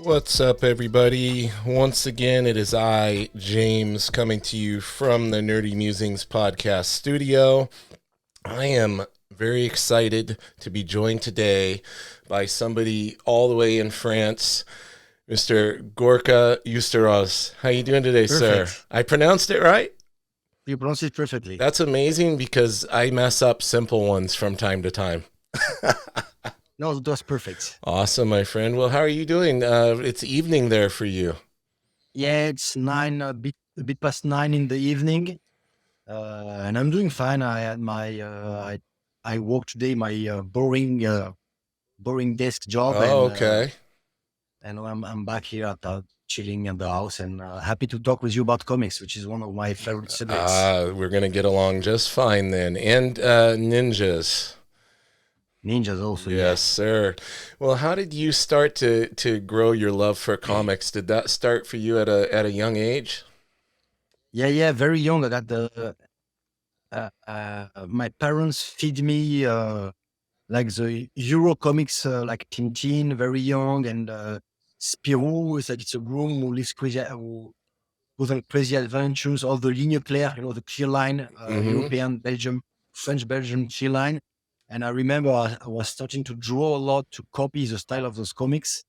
What's up, everybody? Once again, it is I, James, coming to you from the Nerdy Musings podcast studio. I am very excited to be joined today by somebody all the way in France, Mr. Gorka Uztarroz. How you doing today, sir? Perfect. I pronounced it right? You pronounce it perfectly. That's amazing because I mess up simple ones from time to time. No, that's perfect. Awesome, my friend. Well, how are you doing? It's evening there for you. Yeah, it's nine, a bit past 9 in the evening, and I'm doing fine. I had I worked today my boring desk job, Oh, okay. and I'm back here at chilling in the house, and happy to talk with you about comics, which is one of my favorite subjects. We're going to get along just fine then. And ninjas. Ninjas also, yeah. Yes, sir. Well, how did you start to grow your love for comics? Did that start for you at a young age? Yeah, very young. I got the my parents feed me like the Euro comics, like Tintin, very young, and Spirou, is like it's a groom who lives crazy, who goes on crazy adventures. All the ligne claire, the clear line, Mm-hmm. European, Belgium, French, Belgium clear line. And I remember I was starting to draw a lot to copy the style of those comics.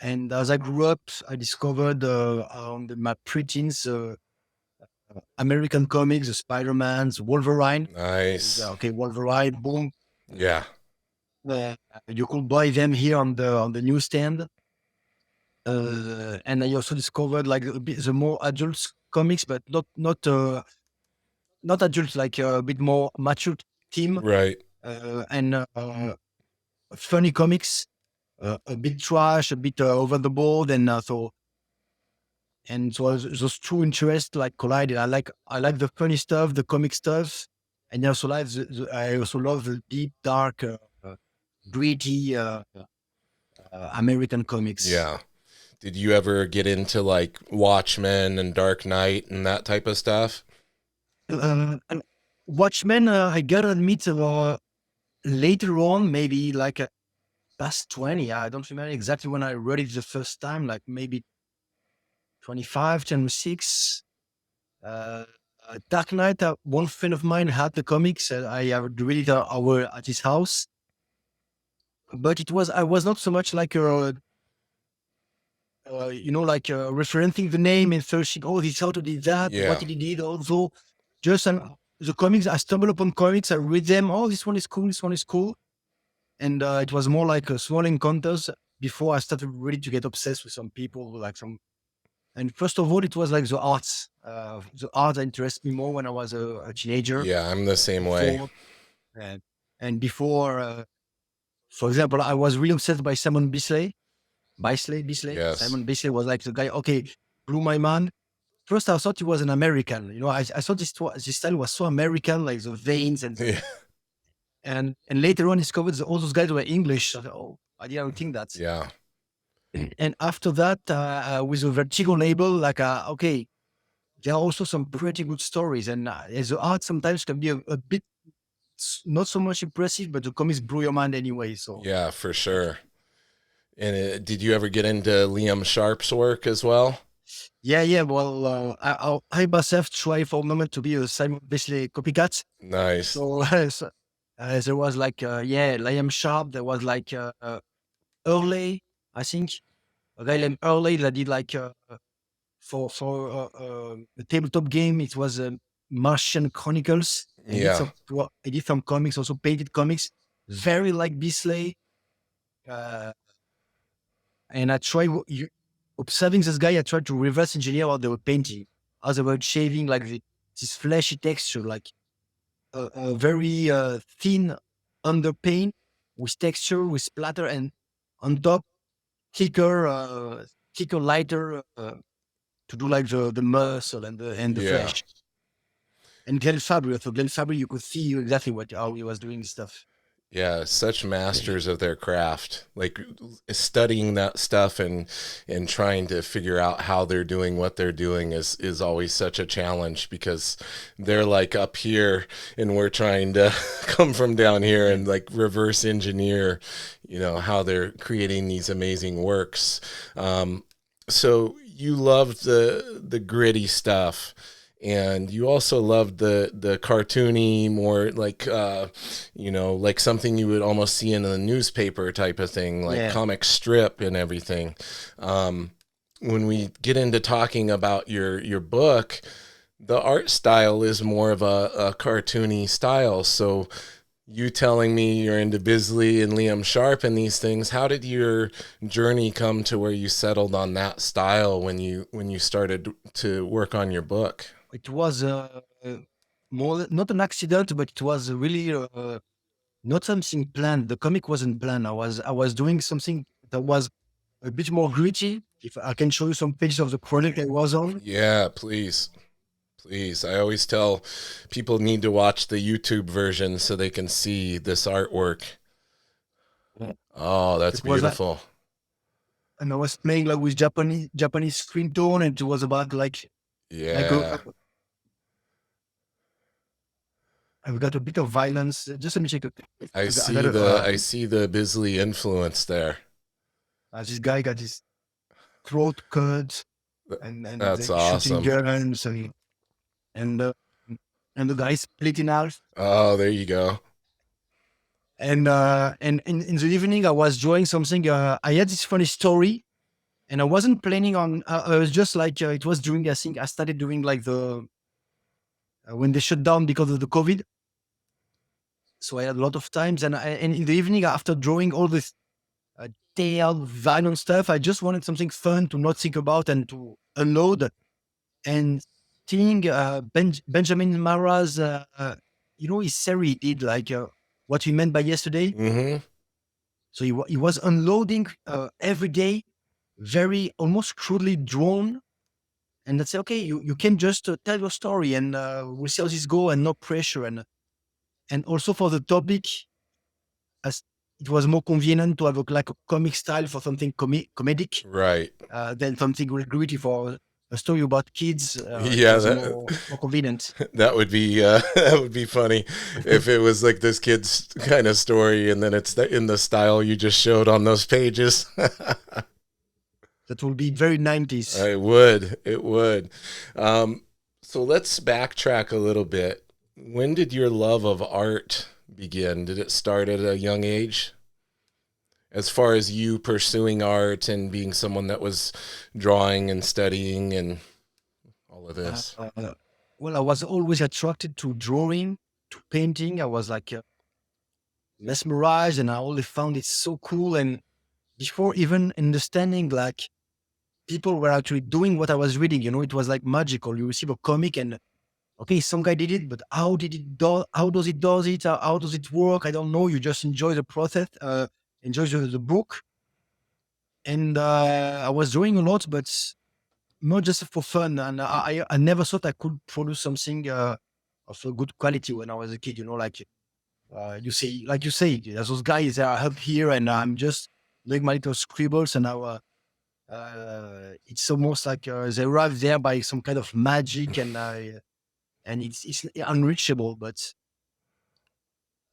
And as I grew up, I discovered on my preteens American comics, the Spider-Man's, Wolverine. Nice. Okay, Wolverine, boom. Yeah. You could buy them here on the newsstand. And I also discovered like a bit the more adult comics, but not adult, like a bit more mature theme, Right. and funny comics, a bit trash, a bit over the board, and those two interests like collided. I like the funny stuff, the comic stuff, and I also love the deep, dark, gritty American comics. Yeah. Did you ever get into like Watchmen and Dark Knight and that type of stuff? And Watchmen, I gotta admit, later on, maybe like past 20. I don't remember exactly when I read it the first time, like maybe 25, 26. Uh, Dark Knight, one friend of mine had the comics. I read it at his house. But I was not so much like referencing the name and searching, oh, this author did that, what Yeah. did he did also. Just the comics, I stumble upon comics, I read them, oh, this one is cool, this one is cool. And it was more like a small encounters before I started really to get obsessed with some people, and first of all, it was like the arts. The art interested me more when I was a teenager. Yeah, I'm the same way. Before, and, and before, for example, I was really obsessed by Simon Bisley. Bisley. Yes. Simon Bisley was like the guy, okay, blew my mind. First, I thought he was an American. I thought this style was so American, like the veins Yeah. and later on discovered that all those guys were English. So, oh, I didn't think that. Yeah. And after that, with the Vertigo label, like, okay, there are also some pretty good stories. And the art sometimes can be a bit not so much impressive, but the comics blew your mind anyway. So, Yeah, for sure. And did you ever get into Liam Sharp's work as well? yeah. Well, I myself try for a moment to be a Simon Bisley copycat. Nice. So, there was like, Liam Sharp. There was like Early, I think. A guy named Early that did like for a tabletop game. It was Martian Chronicles. Yeah. I did some comics, also painted comics, very like Bisley. Uh, and I try observing this guy. I tried to reverse engineer what they were painting, how they were shaving like this fleshy texture, like a very thin underpaint with texture, with splatter, and on top thicker, lighter to do like the muscle and the Yeah. flesh. And Glenn Fabry, you could see exactly how he was doing stuff. Yeah, such Yeah, masters of their craft. Like studying that stuff and trying to figure out how they're doing what they're doing is always such a challenge because they're like up here and we're trying to come from down here yeah. and like reverse engineer, how they're creating these amazing works. So you loved the gritty stuff, and you also loved the cartoony, more like like something you would almost see in a newspaper type of thing, like Yeah. comic strip and everything. Um, when we get into talking about your book, the art style is more of a cartoony style. So you telling me you're into Bisley and Liam Sharp and these things, how did your journey come to where you settled on that style when you started to work on your book? It was more not an accident, but it was really not something planned. The comic wasn't planned. I was doing something that was a bit more gritty. If I can show you some pages of the project I was on. Yeah, please. Please. I always tell people need to watch the YouTube version so they can see this artwork. Yeah. Oh, that's It was like, beautiful. and I was playing like with Japanese screen tone, and it was about like Yeah. I've got a bit of violence. Just let me check. I I got see a, the I see the Bisley influence there. this guy got his throat cut, Th- and That's they shooting awesome. guns, and uh, and the guy split in half. Oh, there you go. And in the evening, I was drawing something. I had this funny story, and I wasn't planning on. I was just like it was during. I think I started doing like the when they shut down because of the COVID. So I had a lot of times, and in the evening after drawing all this detailed, violent stuff, I just wanted something fun to not think about and to unload. And seeing Benjamin Mara's, his series he did like what we meant by yesterday. Mm-hmm. So he was unloading every day, very almost crudely drawn. And that's okay. You can just tell your story, and we'll see how this go, and no pressure. And also for the topic, as it was more convenient to have like a comic style for something comedic Right. than something really gritty for a story about kids. It Yeah, was that more convenient. that would be that would be funny if it was like this kid's kind of story and then it's in the style you just showed on those pages. That will be very 90s. It would. It would. Um, so let's backtrack a little bit. When did your love of art begin? Did it start at a young age? As far as you pursuing art and being someone that was drawing and studying and all of Uh, this. uh, well, I was always attracted to drawing, to painting. I was like mesmerized, and I always found it so cool. And before even understanding, like people were actually doing what I was reading, it was like magical. You receive a comic, and okay, some guy did it, but how did it do? How does it does it? How does it work? I don't know. You just enjoy the process, enjoy the book. And I was drawing a lot, but not just for fun. And I never thought I could produce something of a good quality when I was a kid. Like you say, there's those guys that are up here, and I'm just doing my little scribbles, and it's almost like they arrived there by some kind of magic, and it's unreachable. But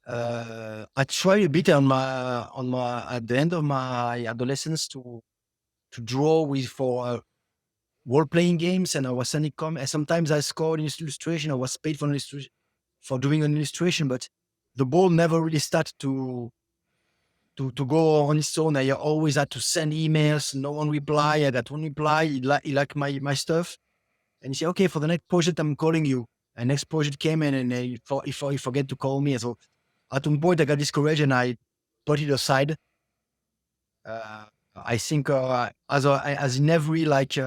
I tried a bit on my at the end of my adolescence to draw with for role playing games, and I was sending and sometimes I scored an illustration. I was paid for for doing an illustration, but the ball never really started to go on its own. I always had to send emails. No one reply. I got one reply. He liked my stuff, and he said, "Okay, for the next project, I'm calling you." And next project came in, and he forget to call me. And so at one point, I got discouraged, and I put it aside. I think as in every like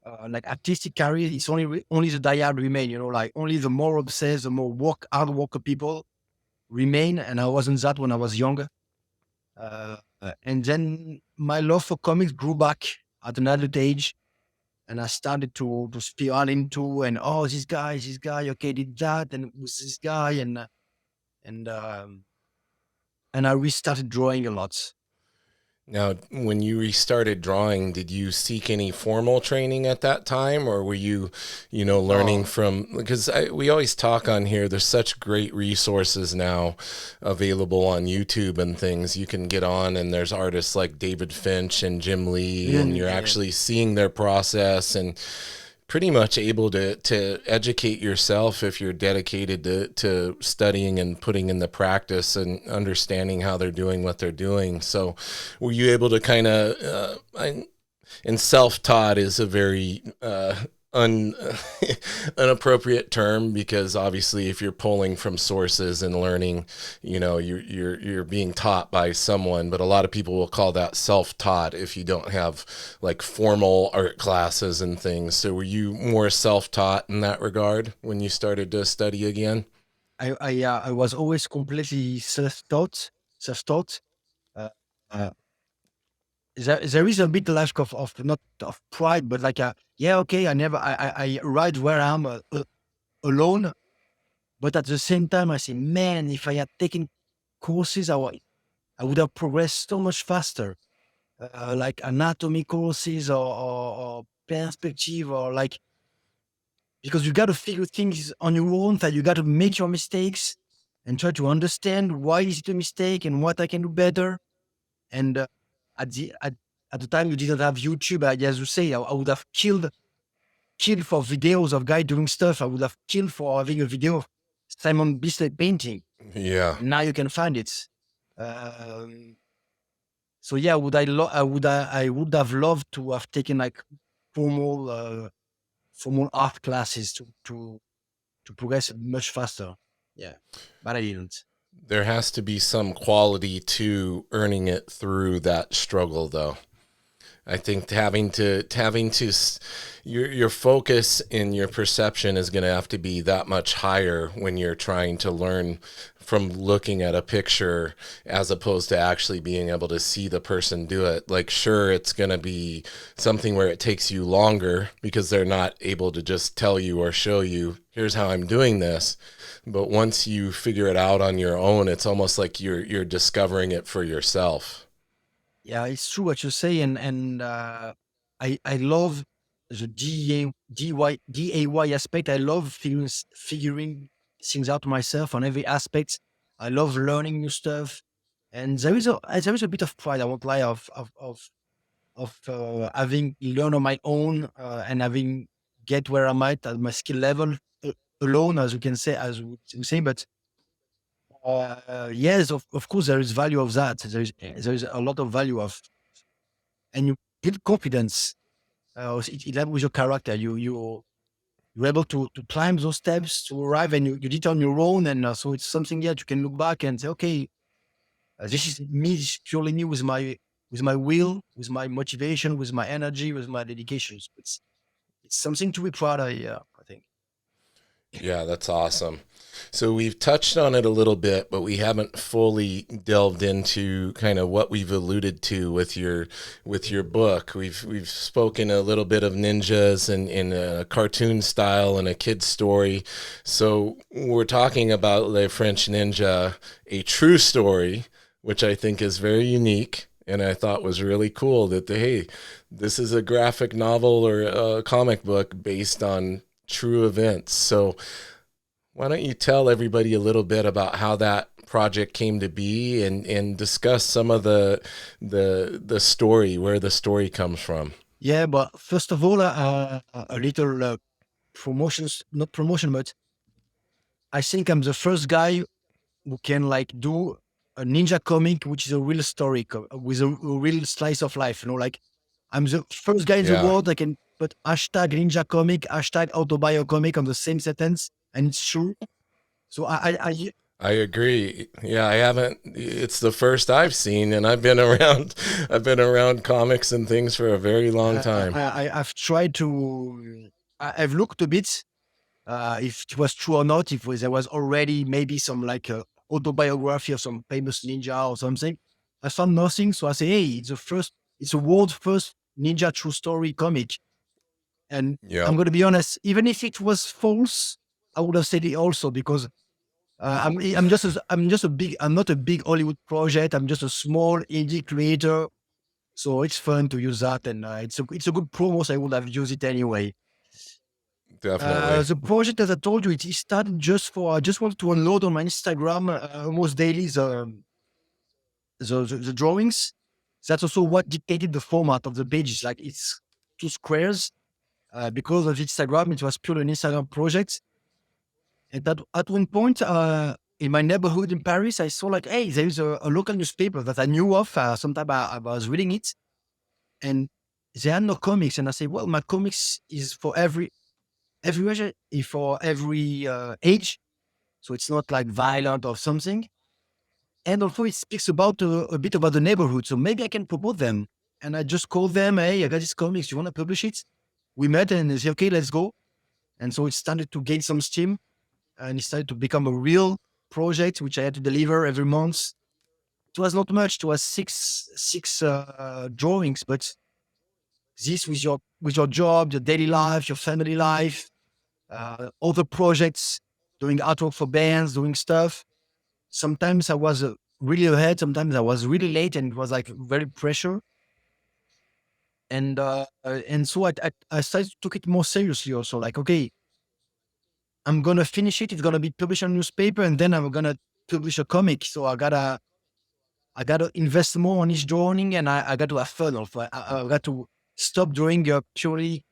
artistic career, it's only the diehard remain. Like only the more obsessed, the more hard worker people remain. And I wasn't that when I was younger. And then my love for comics grew back at an adult age, and I started to spiral into, and this guy, okay, did that, and it was this guy, and and I restarted drawing a lot. Now, when you restarted drawing, did you seek any formal training at that time, or were you, learning Oh, from? Because we always talk on here. There's such great resources now available on YouTube and things. You can get on, and there's artists like David Finch and Jim Lee, yeah, and you're yeah, actually seeing their process and pretty much able to educate yourself if you're dedicated to studying and putting in the practice and understanding how they're doing what they're doing. So were you able to kind of and self-taught is a very un inappropriate term, because obviously if you're pulling from sources and learning, you're being taught by someone, but a lot of people will call that self-taught if you don't have like formal art classes and things. So were you more self-taught in that regard when you started to study again? I was always completely self-taught. Uh, uh, there is a bit lack of not of pride, but like yeah, okay, I arrived where I am alone, but at the same time I say, man, if I had taken courses, I would have progressed so much faster. Like anatomy courses or perspective or like, because you got to figure things on your own, that you got to make your mistakes and try to understand why is it a mistake and what I can do better. And at the at the time you didn't have YouTube, as you say, I would have killed for videos of guy doing stuff. I would have killed for having a video of Simon Bisley painting. Yeah. And now you can find it. Um, so yeah, I would have loved to have taken like formal formal art classes to progress much faster. Yeah, but I didn't. There has to be some quality to earning it through that struggle, though. I think your focus and your perception is going to have to be that much higher when you're trying to learn from looking at a picture as opposed to actually being able to see the person do it. Like, sure, it's going to be something where it takes you longer because they're not able to just tell you or show you, here's how I'm doing this. But once you figure it out on your own, it's almost like you're discovering it for yourself. Yeah, it's true what you say, and I love the DAY aspect. I love figuring things out myself on every aspect. I love learning new stuff, and there is a bit of pride. I won't lie of having learned on my own and having get where I'm at my skill level alone, as you can say, as we say. But yes, of course, there is value of that. There is a lot of value of, and you build confidence. It helps with your character. You're able to climb those steps to arrive, and you did it on your own. And so it's something that you can look back and say, okay, this is me, this is purely me with my will, with my motivation, with my energy, with my dedication. So it's something to be proud of. Yeah, I think. Yeah, that's awesome. So we've touched on it a little bit, but we haven't fully delved into kind of what we've alluded to with your book. We've spoken a little bit of ninjas and in a cartoon style and a kid's story. So we're talking about Le French Ninja, a true story, which I think is very unique. And I thought was really cool that hey, this is a graphic novel or a comic book based on true events. So why don't you tell everybody a little bit about how that project came to be and discuss some of the story, where the story comes from. Yeah, but first of all, a little promotions, not promotion, but I think I'm the first guy who can like do a ninja comic, which is a real story with a real slice of life. Like I'm the first guy in the Yeah, world that can put hashtag ninja comic, hashtag autobiographical on the same sentence, and it's true. So I agree. Yeah, I haven't. It's the first I've seen, and I've been around. I've been around comics and things for a very long time. I've tried to. I've looked a bit if it was true or not. If there was already maybe some like autobiography of some famous ninja or something. I found nothing, so I say, hey, it's a world first ninja true story comic. And I'm Yep. going to be honest, even if it was false, I would have said it also because I'm not a big Hollywood project. I'm just a small indie creator. So it's fun to use that, and it's a good promo. So I would have used it anyway. Definitely. The project, as I told you, it started just for I just wanted to unload on my Instagram almost daily the drawings. That's also what dictated the format of the pages. Like it's two squares. Because of Instagram, it was purely an Instagram project. And at one point, in my neighborhood in Paris, I saw like, hey, there is a local newspaper that I knew of. Sometime I was reading it, and they had no comics. And I said, well, my comics is for every age, for every age, so it's not like violent or something. And also, it speaks about a bit about the neighborhood, so maybe I can promote them. And I just called them, hey, I got this comics. You want to publish it? We met, and they said, okay, let's go. And so it started to gain some steam, and it started to become a real project, which I had to deliver every month. It was not much. It was six drawings, but this with your job, your daily life, your family life, other projects, doing artwork for bands, doing stuff. Sometimes I was really ahead. Sometimes I was really late, and it was like very pressure. And so I started to take it more seriously. Also, like, okay, I'm gonna finish it. It's gonna be published on newspaper, and then I'm gonna publish a comic. So I gotta invest more on each drawing, and I got to have fun. Also, I got to stop drawing purely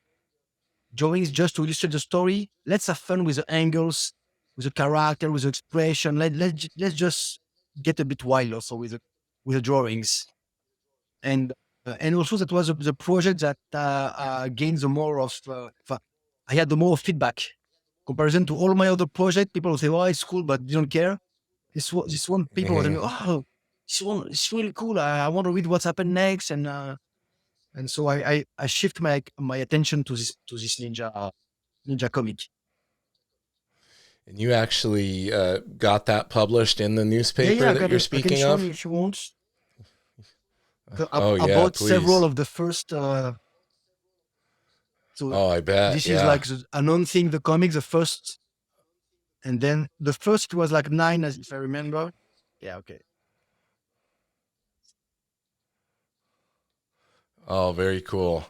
drawings just to illustrate the story. Let's have fun with the angles, with the character, with the expression. Let's just get a bit wild also with the drawings. And also that was the project that gained the more of I had the more feedback comparison to all my other projects. People say, "Oh, it's cool," but they don't care. This one, people were telling me, "Oh, this one is really cool. I want to read what's happened next." And so I shift my attention to this ninja comic. And you actually got that published in the Yeah, yeah, newspaper I that got you're it. I can speaking show you of? if you want. Oh, I yeah, bought several please. of the first. So Oh, I bet. this is Yeah. like announcing the comics, the first, and then the first was like 9, as if I remember. Yeah, okay. Oh, very cool.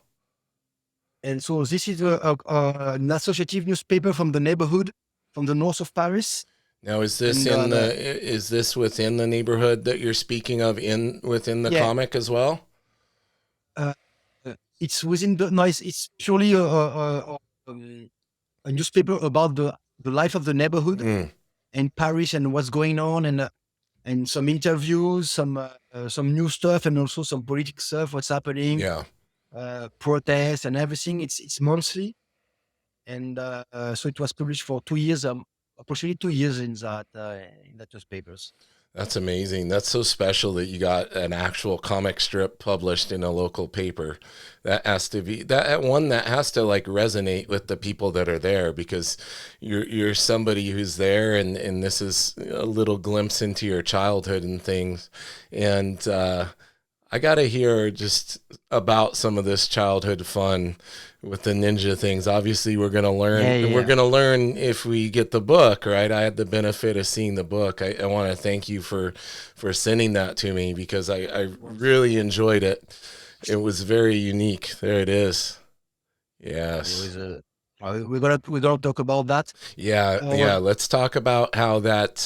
And so this is an associative newspaper from the neighborhood, from the north of Paris. Now, is this And is this within the neighborhood that you're speaking of within the yeah, comic as well? uh, it's within the no, it's purely a newspaper about the life of the neighborhood Mm, in Paris and what's going on, and some interviews, some new stuff, and also some political stuff, what's happening, yeah. protests and everything. It's monthly, and so it was published for 2 years, approximately 2 years in that newspapers. That's amazing. That's so special that you got an actual comic strip published in a local paper. That has to be that one that has to like resonate with the people that are there, because you're somebody who's there, and this is a little glimpse into your childhood and things. And I gotta hear just about some of this childhood fun with the ninja things. Obviously, we're gonna Yeah, learn. yeah, We're yeah. gonna learn if we get the book, right? I had the benefit of seeing the book. I want to thank you for sending that to me, because I really enjoyed it. It was very unique. There it is. There Yes. is we're gonna talk about that. Yeah. What Yeah. Let's talk about how that.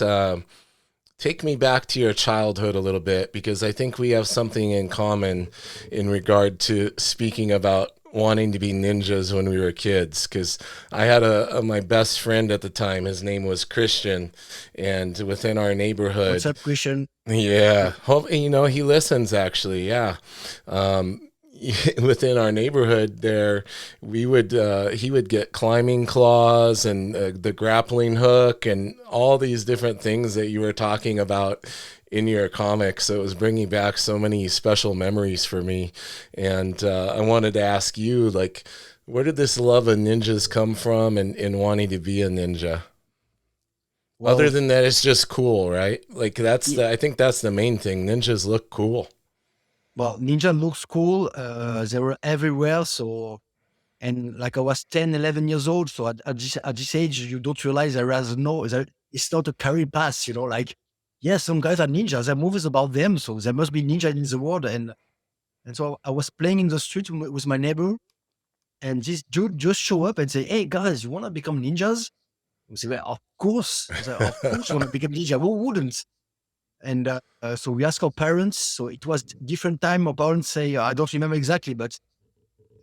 Take me back to your childhood a little bit, because I think we have something in common in regard to speaking about wanting to be ninjas when we were kids. Because I had my best friend at the time. His name was Christian, and within our what's neighborhood, up, Christian? yeah, hope he listens actually. Yeah, um, within our neighborhood there, we would he would get climbing claws and the grappling hook and all these different things that you were talking about in your comics. So it was bringing back so many special memories for me, and I wanted to ask you, like, where did this love of ninjas come from, and wanting to be a ninja? Other Well, than that, it's just cool, right? Like I think that's the main thing. Ninjas look cool. ninja looks cool. They were everywhere. So, and like I was 10, 11 years old. So at this age, you don't realize there it's not a career path, like, yeah, some guys are ninjas. There are movies about them, so there must be ninja in the world. And so I was playing in the street with my neighbor, and this dude just show up and say, "Hey guys, you want to become ninjas?" We say, "Well, of course." I said, "Of course, you want to become ninja. Who wouldn't?" And so we asked our parents. So it was different time. Our parents say, I don't remember exactly, but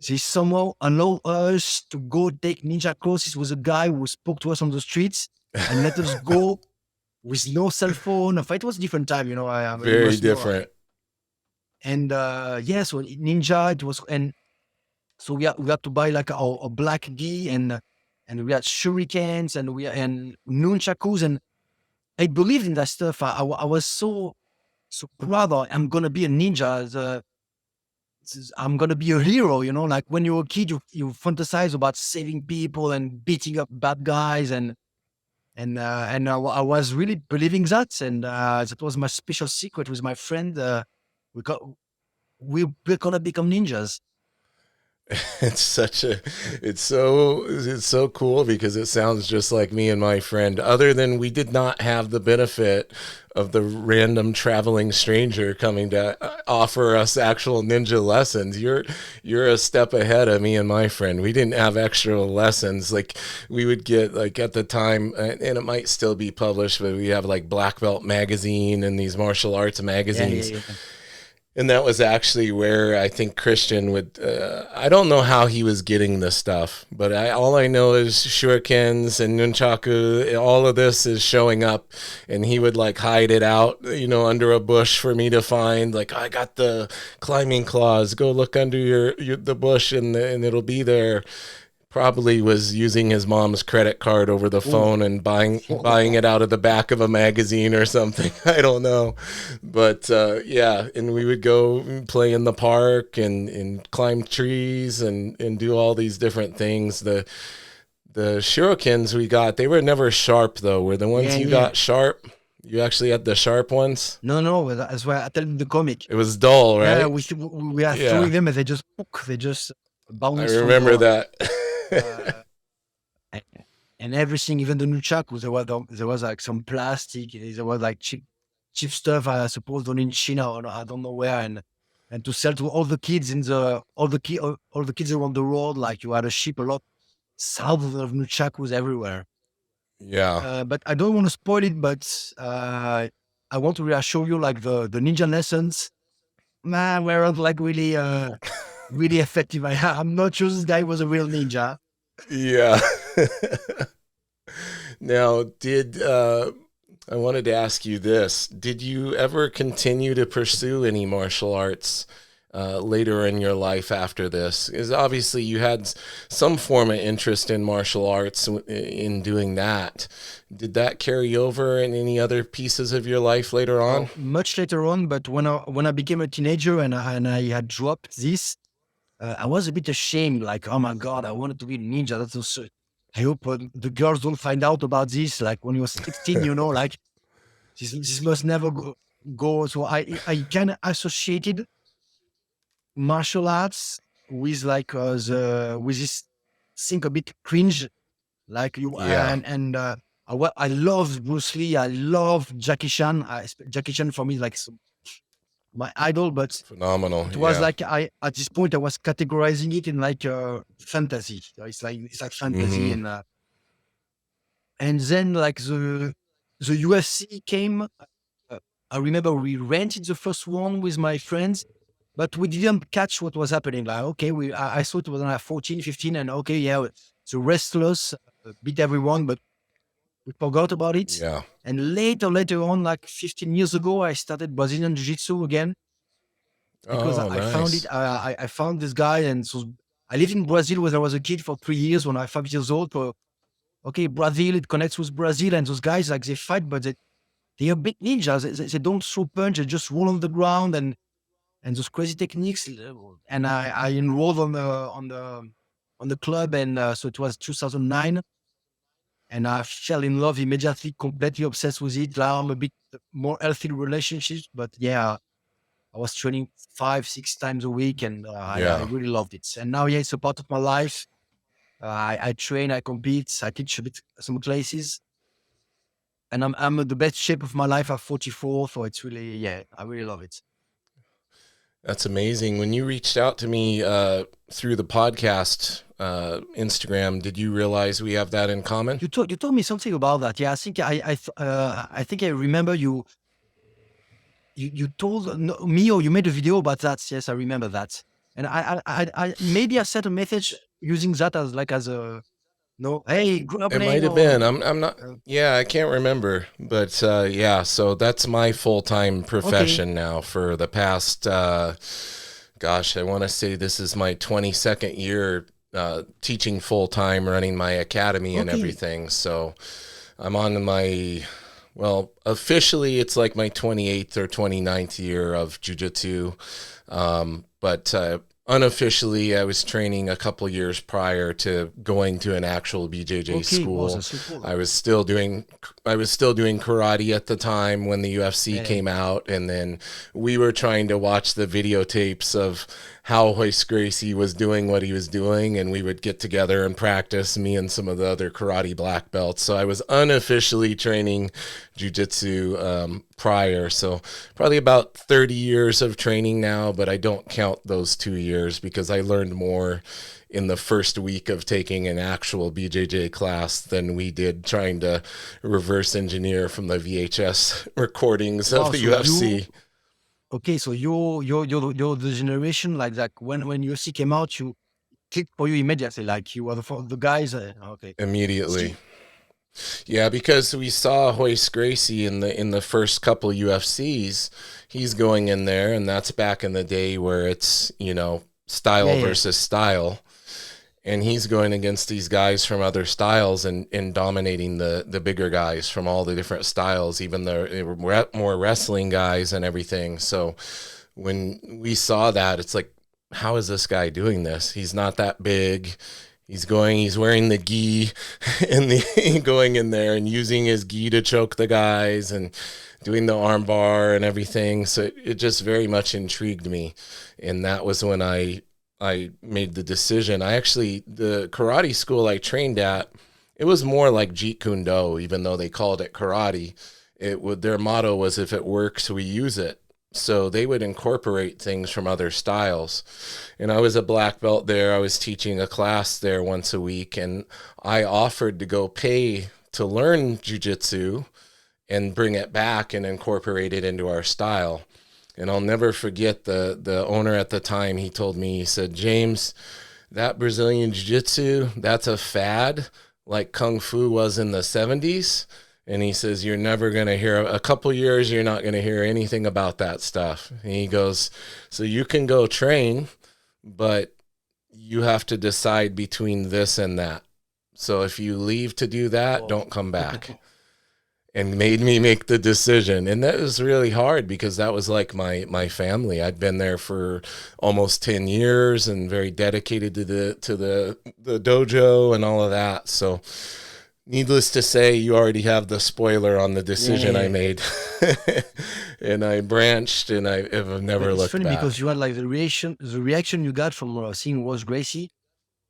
they somehow allow us to go take ninja courses with a guy who spoke to us on the streets and let us go with no cell phone. It was a different time, you Very must know. different. And yeah, so ninja, it was, and so we had to buy like a black gi, and we had shurikens, and nunchakus, and I believed in that stuff. I was so proud. I'm gonna be a ninja. I'm gonna be a hero. Like when you're a kid, you fantasize about saving people and beating up bad guys, and I was really believing that, and that was my special secret with my friend. We got we're gonna become ninjas. It's such a it's so cool because it sounds just like me and my friend, other than we did not have the benefit of the random traveling stranger coming to offer us actual ninja lessons. You're a step ahead of me and my friend. We didn't have extra lessons. Like we would get, like, at the time, and it might still be published, but we have like Black Belt magazine and these martial arts Yeah, magazines. yeah, yeah. And that was actually where I think Christian would. I don't know how he was getting this stuff, but all I know is shurikens and nunchaku. All of this is showing up, and he would like hide it out, under a bush for me to find. Like, I got the climbing claws. Go look under the bush, and it'll be there. Probably was using his mom's credit card over the Oh. phone and buying it out of the back of a magazine or something. I don't know, but yeah. And we would go play in the park and climb trees and do all these different things. The shurikens we got, they were never sharp though. Were the ones Yeah, you yeah. got sharp? You actually had the sharp ones. No, no, that's why I tell you the comic. It was dull, Yeah, right? we are Yeah, throwing them, and they just I bounce from remember your that. uh, and and everything, even the nunchaku. There was like some plastic. There was like cheap stuff. I suppose done in China, or I don't know where, and to sell to all the kids in the all the kids around the world. Like you had a ship a lot, thousands of nunchakus everywhere. Yeah. But I don't want to spoil it. But I want to reassure you, like the ninja lessons, man, weren't like really effective. I'm not sure this guy was a real ninja. Yeah. Now, did I wanted to ask you this? Did you ever continue to pursue any martial arts later in your life after this? Because obviously you had some form of interest in martial arts in doing that. Did that carry over in any other pieces of your life later on? Well, much later on, but when I became a teenager and I had dropped this, I was a bit ashamed. Like, oh my god, I wanted to be a ninja. That's so. I hope the girls don't find out about this. Like when you was 16, like this must never go. So I kind of associated martial arts with like with this thing a bit cringe. Like you Yeah, I love Bruce Lee. I love Jackie Chan. Jackie Chan for me is like my idol, but phenomenal. it was Yeah. like at this point I was categorizing it in like fantasy. It's like fantasy, Mm-hmm. and then like the UFC came. I remember we rented the first one with my friends, but we didn't catch what was happening. Like, okay, I thought it was like 14, 15, and okay, yeah, the wrestlers beat everyone, but we forgot about it. Yeah. And later on, like 15 years ago, I started Brazilian Jiu-Jitsu again because Oh, I found it. nice. I found this guy, and so I lived in Brazil when I was a kid for 3 years. When I was 5 years old, so, okay, Brazil, it connects with Brazil, and those guys like they fight, but they are big ninjas. They don't throw punch; they just roll on the ground and those crazy techniques. And I enrolled on the club, and so it was 2009, and I fell in love immediately, completely obsessed with it. Now I'm a bit more healthy relationships, but yeah, I was training 5, 6 times a week, and I Yeah. really loved it. And now, yeah, it's a part of my life. I train, I compete, I teach a bit some classes, and I'm in the best shape of my life at 44. So it's really, yeah, I really love it. That's amazing. When you reached out to me through the podcast Instagram, did you realize we have that in common? You told me something about that. Yeah, I think I think I remember you told me, or you made a video about that. Yes, I remember that. And I maybe I sent a message using that as a no. Hey, It might grappling have been. or I'm not. Yeah, I can't remember. But yeah, so that's my full-time okay, profession now for the past. Gosh, I want to say this is my 22nd year teaching full-time, running my academy and okay. everything. So I'm on my. Well, officially, it's like my 28th or 29th year of jiu-jitsu. But unofficially, I was training a couple years prior to going to an actual BJJ Okay, wow, school. that's so cool. I was still doing karate at the time when the UFC Yeah. came out, and then we were trying to watch the videotapes of how Hoist Gracie was doing what he was doing, and we would get together and practice, me and some of the other karate black belts. So I was unofficially training jiu-jitsu prior, so probably about 30 years of training now, but I don't count those 2 years because I learned more in the first week of taking an actual BJJ class than we did trying to reverse engineer from the VHS recordings of Wow, the so UFC. okay, so you're the generation like when UFC came out, you clicked for you immediately, like you were the guys. Okay, Immediately. see, Yeah, because we saw Hoist Gracie in the first couple UFCs. He's going in there, and that's back in the day where it's, yeah, style yeah, versus style. And he's going against these guys from other styles and dominating the bigger guys from all the different styles, even the more wrestling guys and everything. So when we saw that, it's like, how is this guy doing this? He's not that big. He's wearing the gi and going in there and using his gi to choke the guys and doing the arm bar and everything. So it just very much intrigued me. And that was when I made the decision. The karate school I trained at, it was more like Jeet Kune Do, even though they called it karate. Their motto was, if it works, we use it. So they would incorporate things from other styles. And I was a black belt there. I was teaching a class there once a week, and I offered to go pay to learn jujitsu and bring it back and incorporate it into our style. And I'll never forget the owner at the time. He told me, he said, James, that Brazilian Jiu-Jitsu, that's a fad like Kung Fu was in the 70s. And he says, you're never going to hear, a couple years, you're not going to hear anything about that stuff. And he goes, so you can go train, but you have to decide between this and that. So if you leave to do that, well, don't come back. And made me make the decision. And that was really hard because that was like my family. I'd been there for almost 10 years and very dedicated to the dojo and all of that. So needless to say, you already have the spoiler on the yeah, decision I yeah. made. And I branched and I have But never it's looked funny because back. you had like the reaction you got from seeing was Gracie.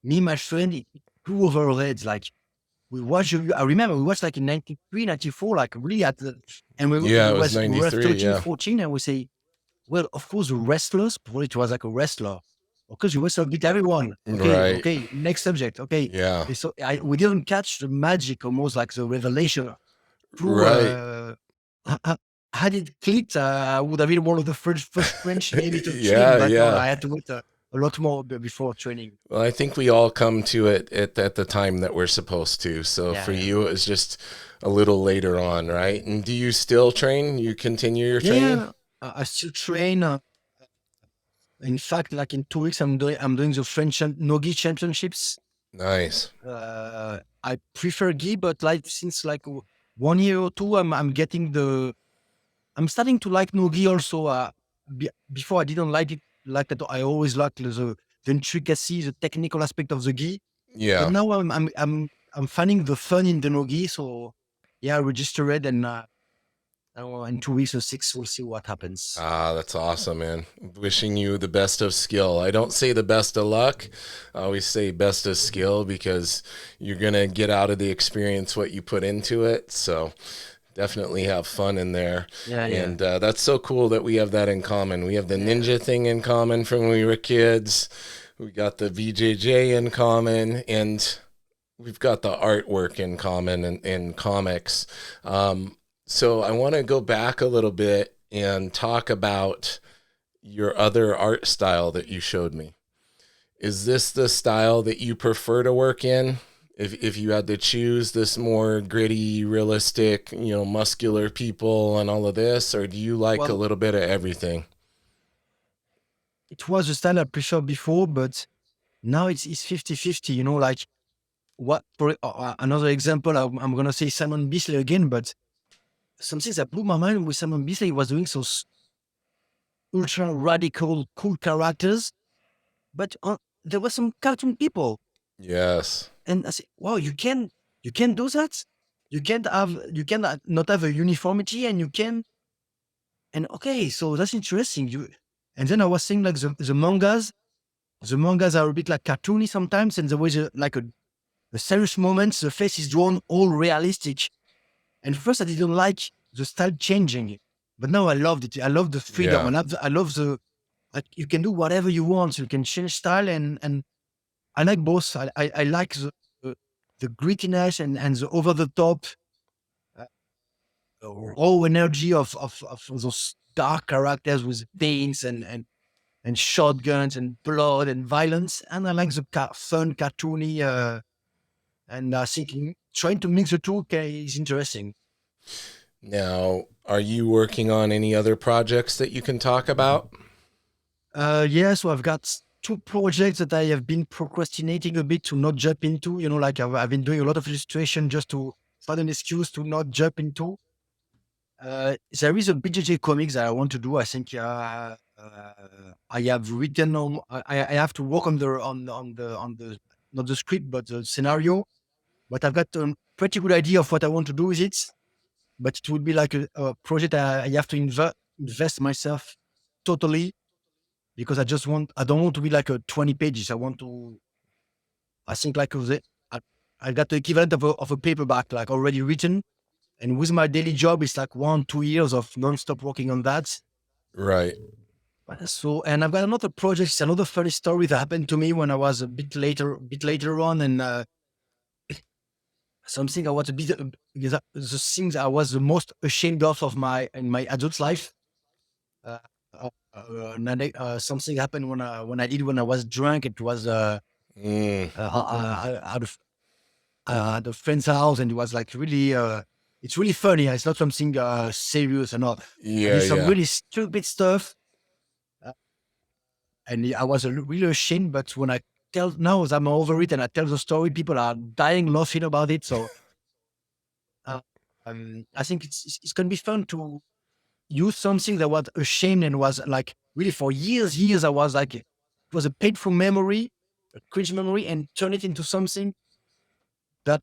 Me, my friend, it flew over our heads. Like we watched. I remember we watched like in 93, 94, like really at the, and Yeah, it was we were 93. 13, Yeah. 14, and we say, well, of course, the wrestlers, before it was like a wrestler. Of course, you wrestle beat everyone. Okay, Right. okay, next subject. Okay. Yeah. And so we didn't catch the magic, almost like the revelation through, Right. had it clicked, I would have been one of the first French maybe to train, Yeah. but no, Yeah. I had to wait a lot more before training. Well, I think we all come to it at the time that we're supposed to. So Yeah, for yeah. you, it was just a little later on, right? And do you still train? You continue your Yeah, training? yeah. I still train. In fact, like in 2 weeks, I'm doing the French Nogi Championships. Nice. I prefer gi, but like since like 1 year or two, I'm starting to like Nogi also. Before I didn't like it like that. I always liked the intricacy, the technical aspect of the gi. But Yeah. now I'm finding the fun in the Nogi. So yeah, I registered and in 2 weeks or six, we'll see what happens. Ah, that's awesome, man. Wishing you the best of skill. I don't say the best of luck. I always say best of skill because you're going to get out of the experience what you put into it. So definitely have fun in there. Yeah, yeah, And that's so cool that we have that in common. We have the yeah. ninja thing in common from when we were kids. We got the BJJ in common, and we've got the artwork in common in comics. So I want to go back a little bit and talk about your other art style that you showed me. Is this the style that you prefer to work in? If you had to choose this more gritty, realistic, muscular people and all of this, or do you like a Well, little bit of everything? it was a style I preferred before, but now it's 50-50, like another example, I'm going to say Simon Bisley again, but something that blew my mind with Simon Bisley was doing so ultra radical, cool characters, but there were some cartoon people. Yes. And I said, wow, you can do that? You can not have a uniformity and you can, and okay, so that's interesting. And then I was saying like the mangas are a bit like cartoony sometimes, and there was a serious moment, the face is drawn all realistic. And first I didn't like the style changing, but now I loved it. I love the freedom. Yeah. I love like you can do whatever you want. You can change style, and I like both. I like the grittiness and the over the top uh, raw energy of those dark characters with veins and shotguns and blood and violence. And I like the fun, cartoony, and thinking, trying to mix the two is interesting. Now, are you working on any other projects that you can talk about? Yeah, so I've got two projects that I have been procrastinating a bit to not jump into. Like I've been doing a lot of illustration just to find an excuse to not jump into. There is a BJJ comics that I want to do. I think I have written on. I have to work on the not the script but the scenario. But I've got a pretty good idea of what I want to do with it. But it would be like a project I have to invest myself totally, because I don't want to be like a 20 pages. I think like I, I got the equivalent of a paperback, like already written. And with my daily job, it's like 1-2 years of nonstop working on that. Right. So, and I've got another project. It's another funny story that happened to me when I was a bit later on. And something I was a bit, because the things I was the most ashamed of in my adult life. Uh, Something happened when I was drunk. It was Mm. out of at a friend's house, and it was like really. It's really funny. It's not something serious or not. I Yeah, did some yeah. really stupid stuff, uh, and I was really ashamed. But when I tell now that I'm over it and I tell the story, people are dying laughing about it. So uh, I think it's gonna be fun to use something that was ashamed and was like really for years I was like it was a painful memory, a cringe memory, and turn it into something that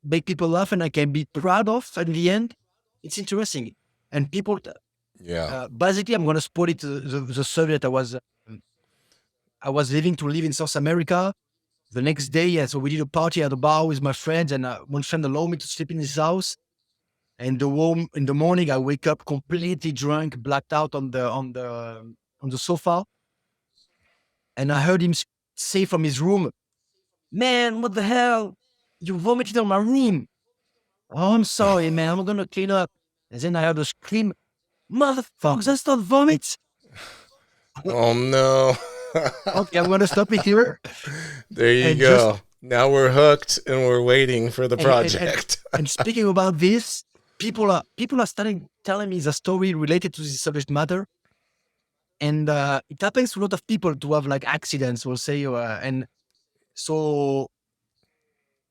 make people laugh and I can be proud of at the end. It's interesting. And people, Yeah. basically, I'm going to spoil it. The subject I was leaving to live in South America the next day. Yeah, so we did a party at a bar with my friends, and one friend allowed me to sleep in his house. And in the morning, I wake up completely drunk, blacked out on the sofa, and I heard him say from his room, "Man, what the hell? You vomited on my room." "Oh, I'm sorry, man. I'm gonna clean up." And then I heard a scream, "Motherfucker, that's not vomit." Oh no. Okay, I'm gonna stop it here. There you And just go. Now we're hooked and we're waiting for the and and and, project. and speaking about this, people are starting telling me the story related to this subject matter, and it happens to a lot of people to have like accidents, we'll say, and so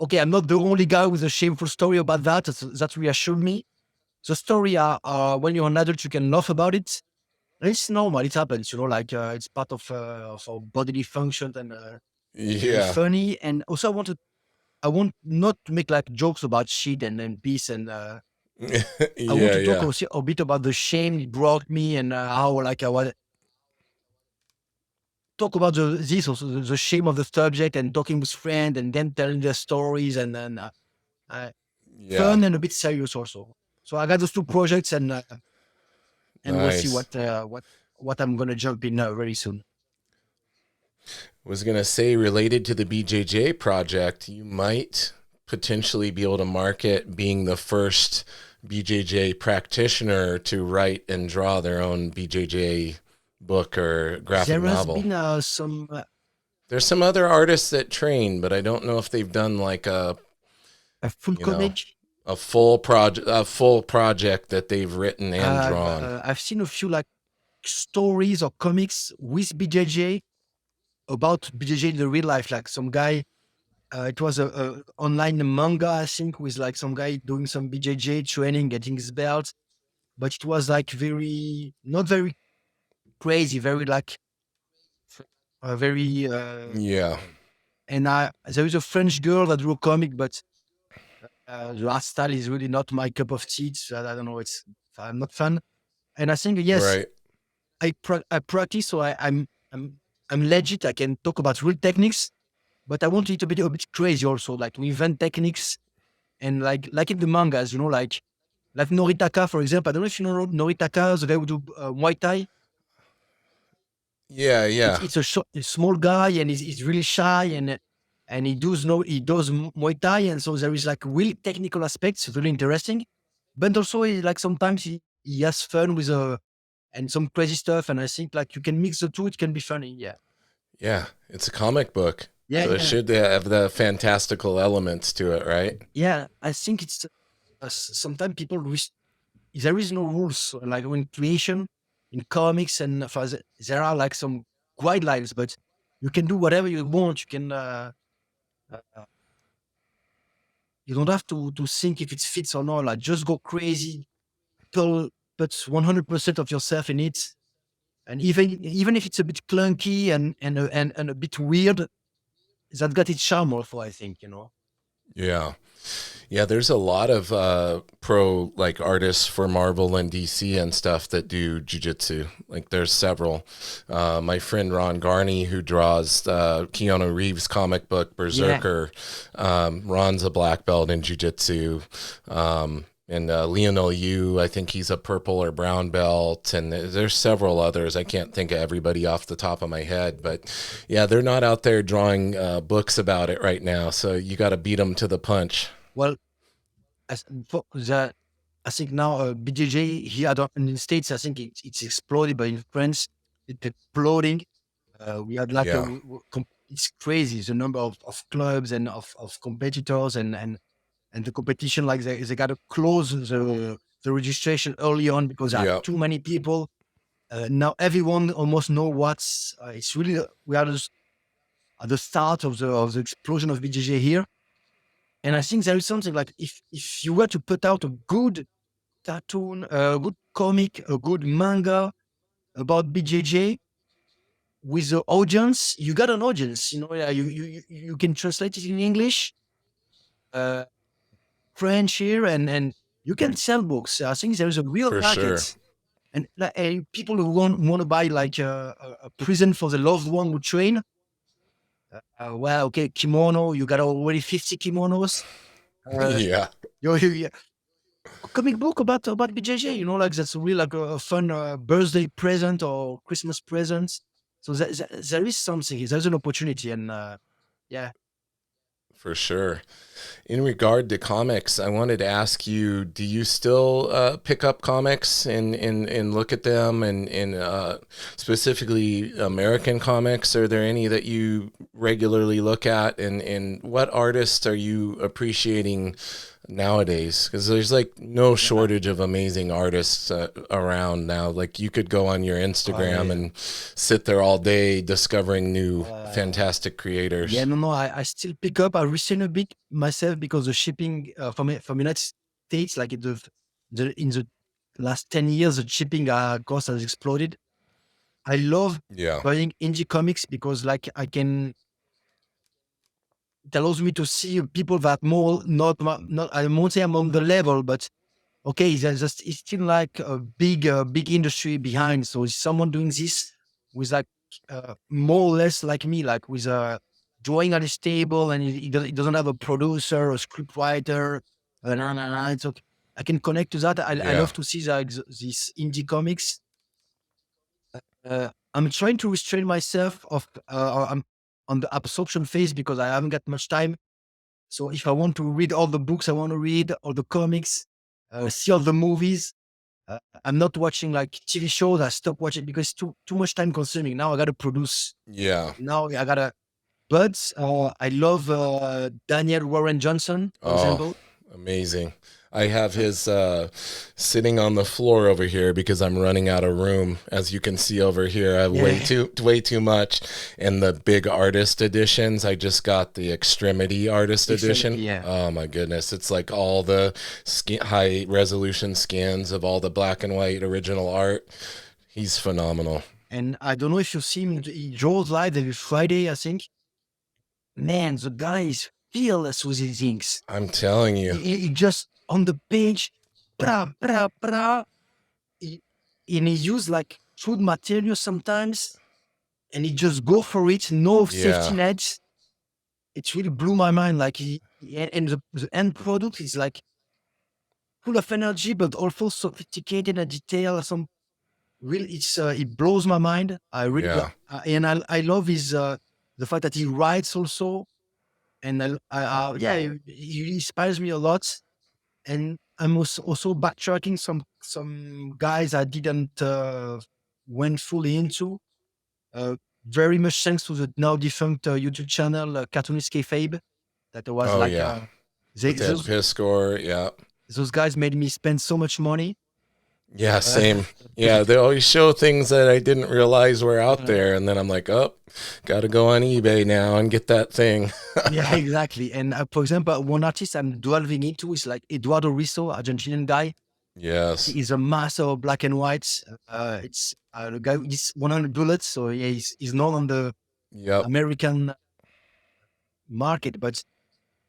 okay, I'm not the only guy with a shameful story about that. That reassured me. The story when you're an adult, you can laugh about it. It's normal. It happens, like it's part of our bodily function, and Yeah. funny. And also, I want not to make like jokes about shit and peace, and I want Yeah, to talk yeah. also a bit about the shame it brought me, and how like I was talk about this also the shame of the subject, and talking with friends and them telling their stories, and then Yeah. fun and a bit serious also. So I got those two projects, and we'll see Nice. what I'm gonna jump in very soon. Was going to say, related to the BJJ project, you might potentially be able to market being the first BJJ practitioner to write and draw their own BJJ book or graphic There has novel. been some There's some other artists that train, but I don't know if they've done like a full you know, comic. a full project that they've written and drawn. I've seen a few like stories or comics with BJJ about BJJ in the real life. Like some guy, it was a online manga, I think, with like some guy doing some BJJ training, getting his belt. But it was like very, not very crazy, very like, very, Yeah. and there is a French girl that drew a comic, but the art style is really not my cup of tea. So I don't know. I'm not fan. And I think, yes, Right. I practice, so I'm legit. I can talk about real techniques, but I want it to be a bit crazy also, like to invent techniques and like in the mangas, like Noritaka, for example. I don't know if you know Noritaka, the guy who do Muay Thai. Yeah, It's yeah. it's a small guy, and he's really shy, and he does Muay Thai, and so there is like really technical aspects, really interesting. But also, like sometimes he has fun with and some crazy stuff, and I think like you can mix the two. It can be funny. Yeah, Yeah. It's a comic book. yeah, So it yeah, should have the fantastical elements to it, right? yeah. I think it's sometimes there is no rules like in creation, in comics, and there are like some guidelines, but you can do whatever you want. Uh, you don't have to think if it fits or not. Like just go crazy, put put 100% of yourself in it, and even if it's a bit clunky and a bit weird, that got its charm also. I think Yeah. Yeah, there's a lot of pro like artists for Marvel and DC and stuff that do jujitsu. Like there's several. My friend Ron Garney, who draws Keanu Reeves comic book Yeah, Berserker, Ron's a black belt in jujitsu. And Lionel Yu, I think he's a purple or brown belt, and there's several others. I can't think of everybody off the top of my head, but yeah, they're not out there drawing books about it right now. So you got to beat them to the punch. well, as for the I think now BJJ here in the States, I think it's exploded, but in France, it's exploding. We had like Yeah. it's crazy the number of clubs and of competitors and the competition. Like they got to close the registration early on because there are Yeah. too many people. Now everyone almost know what's. It's really we are just at the start of the explosion of BJJ here, and I think there is something like if you were to put out a good cartoon, a good comic, a good manga about BJJ with the audience, you got an audience. Yeah, you can translate it in English, uh, French here, and you can sell books. I think there is a real For sure. market, and like, people who want to buy like a present for the loved one who train. Well, okay, kimono. You got already 50 kimonos. Uh, Yeah, you comic book about BJJ. Like that's really like a fun birthday present or Christmas present. So there is something. There's an opportunity, and yeah. for sure. In regard to comics, I wanted to ask you: do you still pick up comics and look at them, and specifically American comics? Are there any that you regularly look at, and what artists are you appreciating nowadays? Because there's like no Yeah. shortage of amazing artists around now. Like you could go on your Instagram I, and sit there all day discovering new uh, fantastic yeah, creators. no, no. I still pick up. I resell a bit myself because the shipping from United States, like in the last 10 years, the shipping cost has exploded. I love Yeah, buying indie comics because like it allows me to see people that more not I won't say I'm on the level, but okay, there's just it's still like a big industry behind. So is someone doing this with like more or less like me, like with a drawing at his table, and he doesn't have a producer or script writer. No, no, no, it's okay. I can connect to that. I Yeah. love to see like these indie comics. I'm trying to restrain myself I'm on the absorption phase because I haven't got much time. So if I want to read all the books, I want to read all the comics, see all the movies. I'm not watching like TV shows. I stopped watching because it's too much time consuming. Now I got to produce. Yeah. Now I gotta. But I love Daniel Warren Johnson, for Oh, example. amazing. I have Uh, his sitting on the floor over here because I'm running out of room. As you can see over here, I have yeah, way too much. And the big artist editions, I just got the Extremity artist extremity. edition. Yeah, Oh my goodness, it's like all the high resolution scans of all the black and white original art. He's phenomenal. and I don't know if you've seen. He draws live every Friday, I think. Man, the guy is fearless with his inks. I'm telling you. He just on the page, bra bra bra. He, and he use like food material sometimes, and he just go for it, no safety Yeah. nets. It really blew my mind. Like and the end product is like full of energy, but also sophisticated and detailed. Some really, it blows my mind. I really Yeah. and I love his the fact that he writes also, and yeah, he inspires me a lot. And I'm also backtracking some guys I didn't went fully into. Uh, Very much thanks to the now defunct YouTube channel Cartoonist Kayfabe. That was Oh like yeah. With Ed those Piskor, yeah. guys made me spend so much money. Yeah, Uh, same. Yeah, they always show things that I didn't realize were out uh, there, and then I'm like, oh, got to go on eBay now and get that thing. yeah, exactly. And for example, one artist I'm delving into is like Eduardo Risso, Argentinian guy. Yes. He's a master of black and white. It's the guy. He's 100 bullets, so yeah, he's known on the Yep. American market. But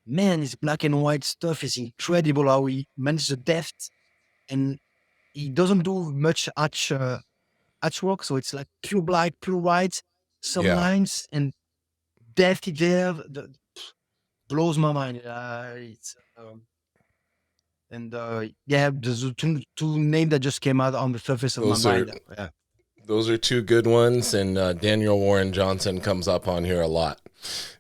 man, his black and white stuff is incredible. How he manages the depth, and he doesn't do much artwork, so it's like pure black, pure white, some Yeah. lines and depth there. Blows my mind. Yeah, there's two names that just came out on the surface of my Those are mind. Yeah. those are two good ones, and Daniel Warren Johnson comes up on here a lot.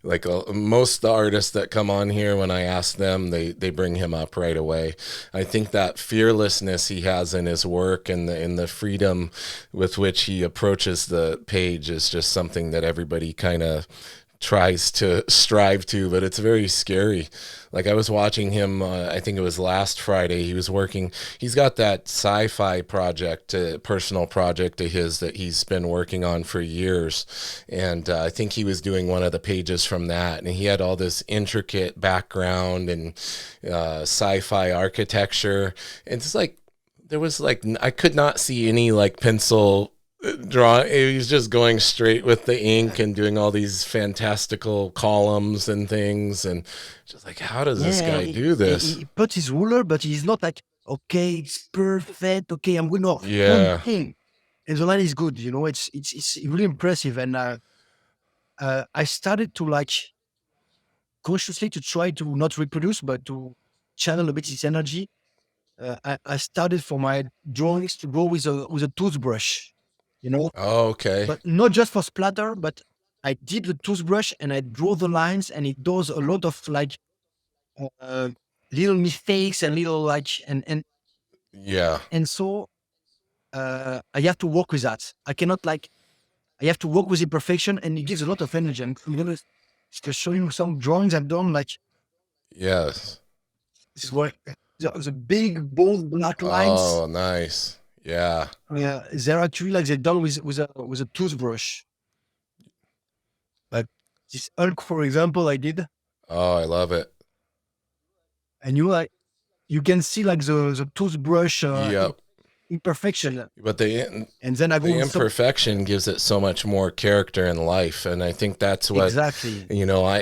Like most of the artists that come on here, when I ask them, they bring him up right away. I think that fearlessness he has in his work and the freedom with which he approaches the page is just something that everybody kind of tries to strive to, but it's very scary. Like I was watching him, I think it was last Friday. He was working. He's got that sci-fi project, personal project of his that he's been working on for years, and I think he was doing one of the pages from that, and he had all this intricate background and sci-fi architecture. And it's like there was like I could not see any like pencil draw. He was just going straight with the ink and doing all these fantastical columns and things, and just like, how does this Yeah, guy do this? he put his ruler, but he's not like, okay, it's perfect. Okay, I'm going to full Yeah. thing. And the line is good, it's really impressive. And I started to like consciously to try to not reproduce, but to channel a bit his energy. I started for my drawings to go with a toothbrush, you know, Oh, okay. but not just for splatter, but I dip the toothbrush and I draw the lines, and it does a lot of like uh, little mistakes and little like Yeah. and so I have to work with that. I cannot like I have to work with imperfection, and it gives a lot of energy. I'm gonna just show you some drawings I've done. Like Yes. this is what the big bold black lines. Oh, nice. Yeah. Yeah, they're actually like they're done with a toothbrush. Like this Hulk, for example, I did, Oh, I love it. and you can see like the toothbrush Yep. imperfection. But And then I the go with some, imperfection gives it so much more character in life, and I think that's what, exactly.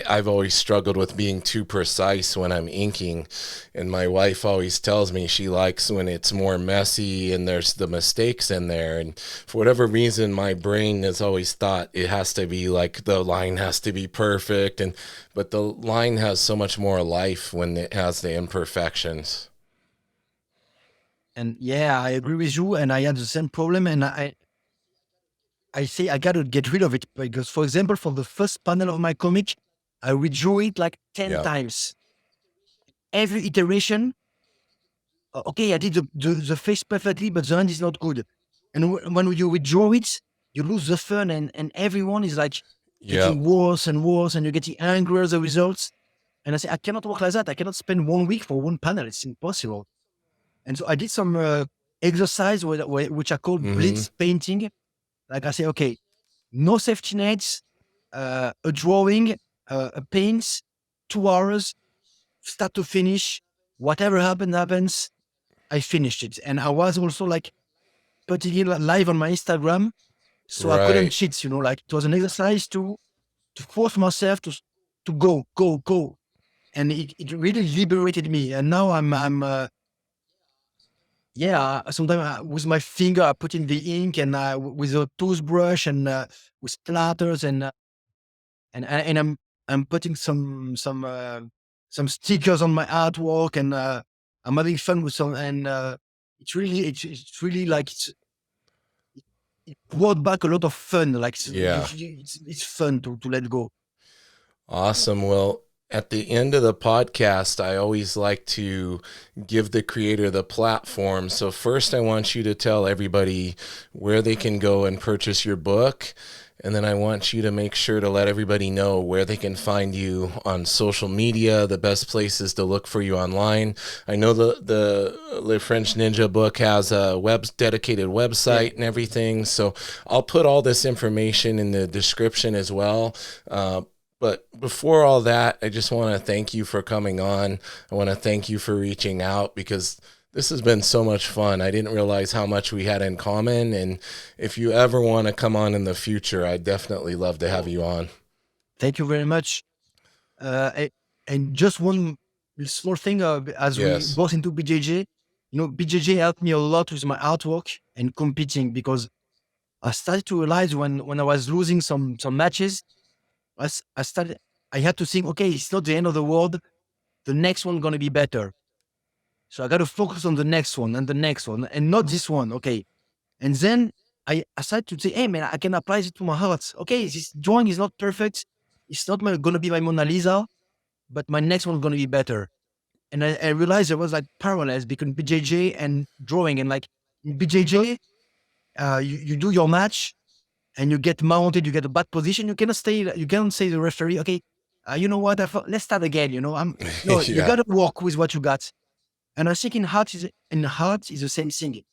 I've always struggled with being too precise when I'm inking, and my wife always tells me she likes when it's more messy and there's the mistakes in there, and for whatever reason my brain has always thought it has to be like the line has to be perfect, but the line has so much more life when it has the imperfections. And yeah, I agree with you. And I had the same problem. And I say I got to get rid of it because, for example, for the first panel of my comic, I redraw it like 10 Yeah. times. Every iteration, okay, I did the face perfectly, but the hand is not good. And when you withdraw it, you lose the fun, and everyone is like Yep. getting worse and worse, and you're getting angrier as a result. And I say, I cannot work like that. I cannot spend 1 week for one panel. It's impossible. And so I did some exercise which I call Mm-hmm. blitz painting. Like I say, okay, no safety nets, a drawing, a paint, 2 hours, start to finish. Whatever happens. I finished it. And I was also like putting it live on my Instagram. So I couldn't Right. cheat, like it was an exercise to force myself to go. And it really liberated me. And now yeah, sometimes with my finger, I put in the ink and with a toothbrush and with splatters and I'm putting some stickers on my artwork and I'm having fun with some and it's really like it brought back a lot of fun. Like Yeah. it's fun to let go. Awesome. Well, at the end of the podcast, I always like to give the creator the platform. So, first, I want you to tell everybody where they can go and purchase your book. And then I want you to make sure to let everybody know where they can find you on social media, the best places to look for you online. I know the French Ninja book has a dedicated Yeah, website and everything. So I'll put all this information in the description as well. But before all that, I just want to thank you for coming on. I want to thank you for reaching out because this has been so much fun. I didn't realize how much we had in common. And if you ever want to come on in the future, I'd definitely love to have you on. thank you very much. Uh, and just one small thing, as we Yes. both into BJJ, BJJ helped me a lot with my artwork and competing because I started to realize when I was losing some matches, I started. I had to think, okay, it's not the end of the world. The next one gonna be better. So I got to focus on the next one and the next one, and not this one. Okay, and then I started to say, hey man, I can apply it to my heart. Okay, this drawing is not perfect. It's not gonna be my Mona Lisa, but my next one's gonna be better. And I realized there was like parallels between BJJ and drawing. And like in BJJ, you do your match and you get mounted, you get a bad position. You cannot say to the referee, okay, you know what? Let's start again. No, you Yeah. got to work with what you got. And I think in heart is the same thing.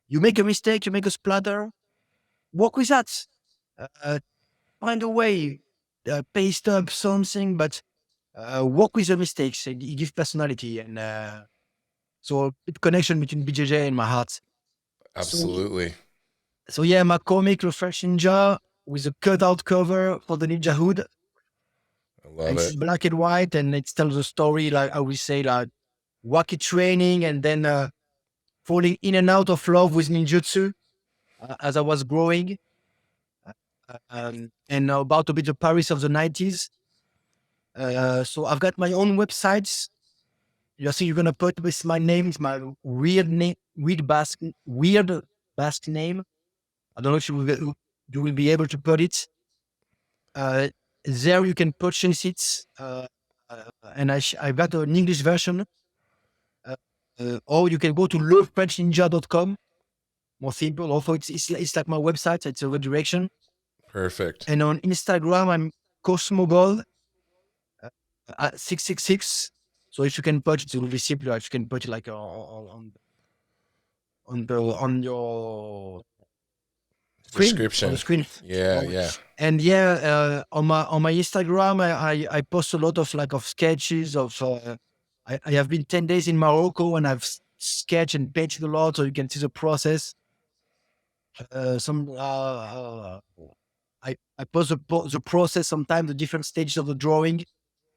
You make a mistake, you make a splatter, work with that. Uh, Find a way, paste up something, but work with the mistakes. It gives personality and so a connection between BJJ and my heart. So, Absolutely. so yeah, my comic, The French Ninja, with a cutout cover for the Ninja Hood. I And love it's it. black and white, and it tells a story, like I would say, like wacky training and then falling in and out of love with ninjutsu as I was growing. And about a bit of Paris of the 90s. So I've got my own websites. You think you're gonna put with my name? It's my weird name, weird Basque name. I don't know if you will be able to put it. Uh, there you can purchase it, and I've got an English version. Uh, or you can go to lefrenchninja.com. More simple. Also, it's like my website. It's a redirection. Perfect. And on Instagram, I'm Cosmoball 666. So if you can put it, it will be simpler. If you can put it like on your screen, on the Description. screen. Yeah. Yeah. And yeah, on my Instagram, I post a lot of sketches of. I have been 10 days in Morocco, and I've sketch and paint it a lot so you can see the process. I post the process sometimes, the different stages of the drawing,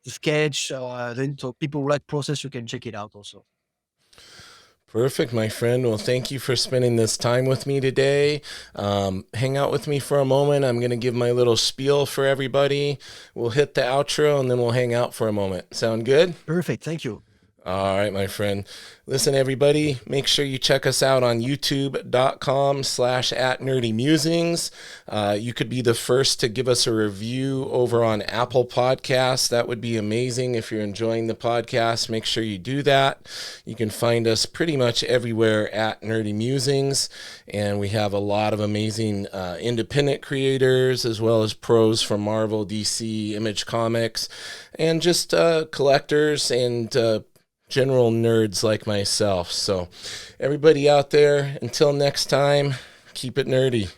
the sketch. Then so people who like process, you can check it out also. Perfect, my friend. Well, thank you for spending this time with me today. Hang out with me for a moment. I'm going to give my little spiel for everybody. We'll hit the outro and then we'll hang out for a moment. Sound good? Perfect. Thank you. All right, my friend. Listen, everybody, make sure you check us out on youtube.com/@nerdymusings. You could be the first to give us a review over on Apple Podcasts. That would be amazing. If you're enjoying the podcast, make sure you do that. You can find us pretty much everywhere at Nerdy Musings, and we have a lot of amazing independent creators as well as pros from Marvel, DC, Image Comics, and just collectors and general nerds like myself. So everybody out there, until next time, keep it nerdy.